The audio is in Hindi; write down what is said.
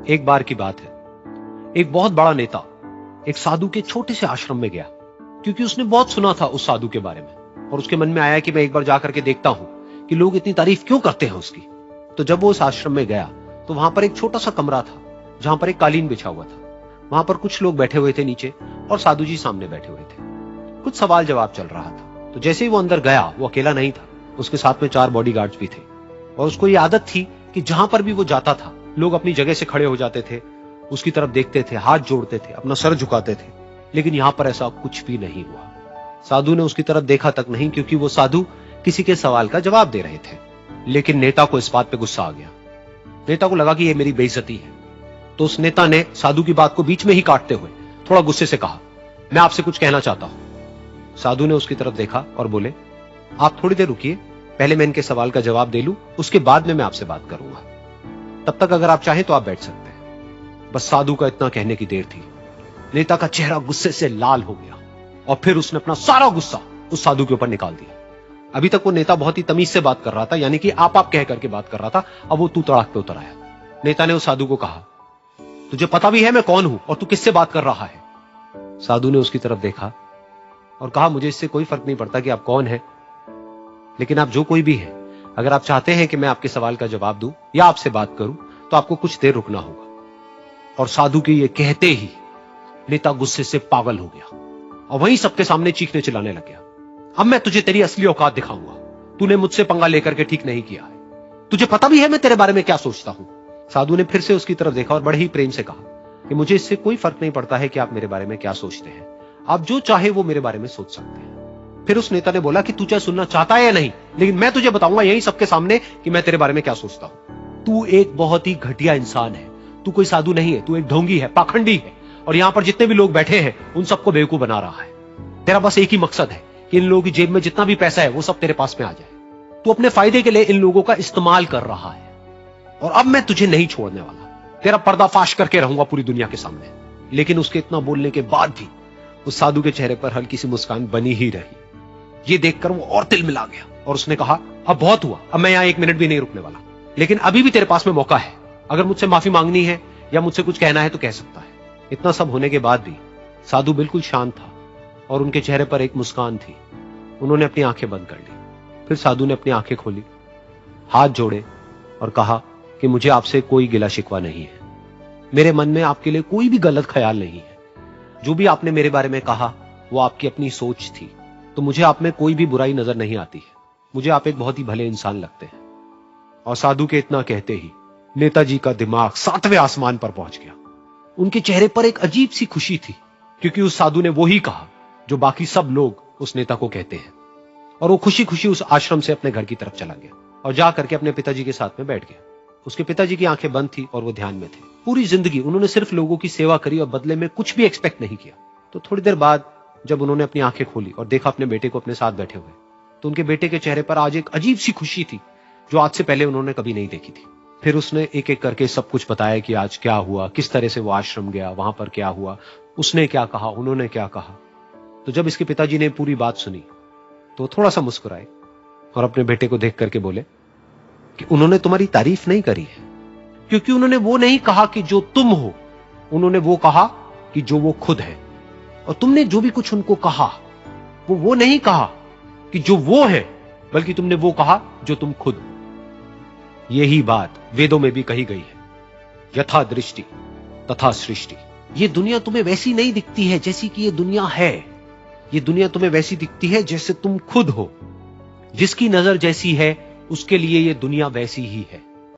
एक बार की बात है, एक बहुत बड़ा नेता एक साधु के छोटे से आश्रम में गया, क्योंकि उसने बहुत सुना था उस साधु के बारे में और उसके मन में आया कि मैं एक बार जाकर के देखता हूं कि लोग इतनी तारीफ क्यों करते हैं उसकी। तो जब वो उस आश्रम में गया तो वहां पर एक छोटा सा कमरा था जहां पर एक कालीन बिछा हुआ था। वहां पर कुछ लोग बैठे हुए थे नीचे और साधु जी सामने बैठे हुए थे। कुछ सवाल जवाब चल रहा था। तो जैसे ही वो अंदर गया, वो अकेला नहीं था, उसके साथ में 4 बॉडीगार्ड्स भी थे और उसको ये आदत थी कि जहां पर भी वो जाता था लोग अपनी जगह से खड़े हो जाते थे, उसकी तरफ देखते थे, हाथ जोड़ते थे, अपना सर झुकाते थे। लेकिन यहां पर ऐसा कुछ भी नहीं हुआ। साधु ने उसकी तरफ देखा तक नहीं, क्योंकि वो साधु किसी के सवाल का जवाब दे रहे थे। लेकिन नेता को इस बात पे गुस्सा आ गया। नेता को लगा कि ये मेरी बेइज्जती है। तो उस नेता ने साधु की बात को बीच में ही काटते हुए थोड़ा गुस्से से कहा, मैं आपसे कुछ कहना चाहता हूं। साधु ने उसकी तरफ देखा और बोले, आप थोड़ी देर रुकिए, पहले मैं इनके सवाल का जवाब दे लूं, उसके बाद में मैं आपसे बात करूंगा। तब तक अगर आप चाहें तो आप बैठ सकते हैं। बस साधु का इतना कहने की देर थी। नेता का चेहरा गुस्से से लाल हो गया और फिर उसने अपना सारा गुस्सा उस साधु के ऊपर निकाल दिया। अभी तक वो नेता बहुत ही तमीज से बात कर रहा था, यानी कि आप कह करके बात कर रहा था। अब वो तू तड़ाक पे उतर आया। नेता ने उस साधु को कहा, तुझे पता भी है मैं कौन हूं और तू किससे बात कर रहा है? साधु ने उसकी तरफ देखा और कहा, मुझे इससे कोई फर्क नहीं पड़ता कि आप कौन हैं, लेकिन आप जो कोई भी हैं, अगर आप चाहते हैं कि मैं आपके सवाल का जवाब दूं या आपसे बात करूं तो आपको कुछ देर रुकना होगा। और साधु के ये कहते ही नेता गुस्से से पागल हो गया और वहीं सबके सामने चीखने चिल्लाने लग गया, अब मैं तुझे तेरी असली औकात दिखाऊंगा। तूने मुझसे पंगा लेकर के ठीक नहीं किया है। तुझे पता भी है मैं तेरे बारे में क्या सोचता हूं। साधु ने फिर से उसकी तरफ देखा और बड़े ही प्रेम से कहा कि मुझे इससे कोई फर्क नहीं पड़ता है कि आप मेरे बारे में क्या सोचते हैं। आप जो चाहे वो मेरे बारे में सोच सकते हैं। फिर उस नेता ने बोला कि तू चाहे सुनना चाहता है या नहीं, लेकिन मैं तुझे बताऊंगा यही सबके सामने कि मैं तेरे बारे में क्या सोचता हूं। तू एक बहुत ही घटिया इंसान है। तू कोई साधु नहीं है, तू एक ढोंगी है, पाखंडी है और यहां पर जितने भी लोग बैठे हैं उन सबको बेवकूफ बना रहा है। तेरा बस एक ही मकसद है कि इन लोगों की जेब में जितना भी पैसा है वो सब तेरे पास में आ जाए। तू अपने फायदे के लिए इन लोगों का इस्तेमाल कर रहा है और अब मैं तुझे नहीं छोड़ने वाला। तेरा पर्दाफाश करके रहूंगा पूरी दुनिया के सामने। लेकिन उसके इतना बोलने के बाद भी उस साधु के चेहरे पर हल्की सी मुस्कान बनी ही रही। ये देखकर वो और तिल मिला गया और उसने कहा, अब बहुत हुआ, अब मैं यहां 1 मिनट भी नहीं रुकने वाला। लेकिन अभी भी तेरे पास में मौका है। अगर मुझसे माफी मांगनी है या मुझसे कुछ कहना है तो कह सकता है। इतना सब होने के बाद भी साधु बिल्कुल शांत था और उनके चेहरे पर एक मुस्कान थी। उन्होंने अपनी आंखें बंद कर ली। फिर साधु ने अपनी आंखें खोली, हाथ जोड़े और कहा कि मुझे आपसे कोई गिला शिकवा नहीं है। मेरे मन में आपके लिए कोई भी गलत ख्याल नहीं है। जो भी आपने मेरे बारे में कहा वो आपकी अपनी सोच थी, तो मुझे आप में कोई भी बुराई नजर नहीं आती है। मुझे आप एक बहुत ही भले इंसान लगते हैं। और साधु के इतना कहते ही नेताजी का दिमाग 7वें आसमान पर पहुंच गया। उनके चेहरे पर एक अजीब सी खुशी थी, क्योंकि उस साधु ने वो ही कहा जो बाकी सब लोग उस नेता को कहते हैं। और वो खुशी खुशी उस आश्रम से अपने घर की तरफ चला गया और जा करके अपने पिताजी के साथ में बैठ गया। उसके पिताजी की आंखें बंद थी और वो ध्यान में थे। पूरी जिंदगी उन्होंने सिर्फ लोगों की सेवा करी और बदले में कुछ भी एक्सपेक्ट नहीं किया। तो थोड़ी देर बाद जब उन्होंने अपनी आंखें खोली और देखा अपने बेटे को अपने साथ बैठे हुए, तो उनके बेटे के चेहरे पर आज एक अजीब सी खुशी थी जो आज से पहले उन्होंने कभी नहीं देखी थी। फिर उसने एक एक करके सब कुछ बताया कि आज क्या हुआ, किस तरह से वो आश्रम गया, वहां पर क्या हुआ, उसने क्या कहा, उन्होंने क्या कहा। तो जब इसके पिताजी ने पूरी बात सुनी तो थोड़ा सा मुस्कुराए और अपने बेटे को देख करके बोले कि उन्होंने तुम्हारी तारीफ नहीं करी है, क्योंकि उन्होंने वो नहीं कहा कि जो तुम हो, उन्होंने वो कहा कि जो वो खुद है। और तुमने जो भी कुछ उनको कहा वो नहीं कहा कि जो वो है, बल्कि तुमने वो कहा जो तुम खुद हो। यही बात वेदों में भी कही गई है, यथा दृष्टि तथा सृष्टि। ये दुनिया तुम्हें वैसी नहीं दिखती है जैसी कि ये दुनिया है। ये दुनिया तुम्हें वैसी दिखती है जैसे तुम खुद हो। जिसकी नजर जैसी है उसके लिए ये दुनिया वैसी ही है।